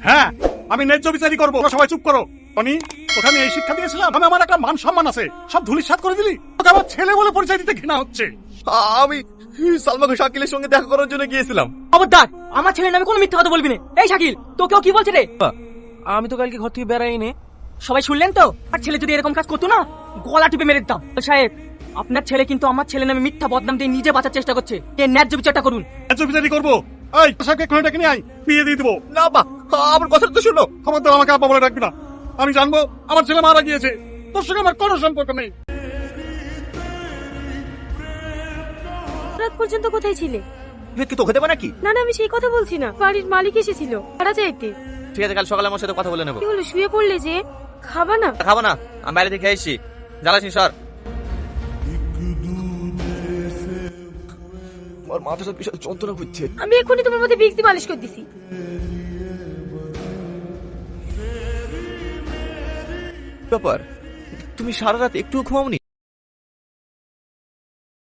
হ্যাঁ, আমি ন্যায্য বিচারই করবো। সবাই চুপ করো। টনি, তোকে আমি এই শিক্ষা দিয়েছিলাম? আমি আমার একটা মান সম্মান আছে, সব ধুলিসাৎ করে দিলি। তোকে আমার ছেলে বলে পরিচয় দিতে ঘৃণা হচ্ছে। আমি সালমা ঘোষ শাকিলের সঙ্গে দেখা করার জন্য গিয়েছিলাম। খবরদার, আমার ছেলের নামে কোনো মিথ্যা কথা বলবি না। এই শাকিল, তোকেও কি বলছে রে? আমি তো কালকে ঘর থেকে বেড়াইনি। সবাই শুনলেন তো? আর ছেলে যদি এরকম কাজ করতো না, গলা টিপে মেরে দিতাম। তো সাহেব, আপনার ছেলে কিন্তু আমার ছেলের নামে মিথ্যা বদনাম দিয়ে নিজে বাঁচার চেষ্টা করছে। এর ন্যায্য বিচারটা করুন। ন্যায্য বিচারই করবো। এই সাহেবকে এক্ষুনি ডেকে নিয়ে আয়, বিয়ে দিয়ে দিবো। না আব্বা, আমার কথা তো শোনো। খবরদার আমাকে আব্বা বলে রাখবি না। আমি জানবো আমার ছেলে মারা গিয়েছে, তোর সঙ্গে আমার কোনো সম্পর্ক নেই। রাত পর্যন্ত কোথায় ছিলে? কি তোকে দেবো নাকি? না না, আমি সেই কথা বলছি না। বাড়ির মালিক এসেছিল, ভাড়া চাইতে। ঠিক আছে, কাল সকালে আমার সাথে কথা বলে নেবো। কি হলো, শুয়ে পড়লে যে? খাবা না? খাবো না, আমি বাইরে থেকে এসেছি। জ্বালাসনি সর। আমার মাথাটা বিশাল যন্ত্রণা করছে। আমি এক্ষুনি তোমার মধ্যে ভিক্স দিয়ে মালিশ করে দিছি। ব্যাপার, তুমি সারা রাত একটু ঘুমাওনি?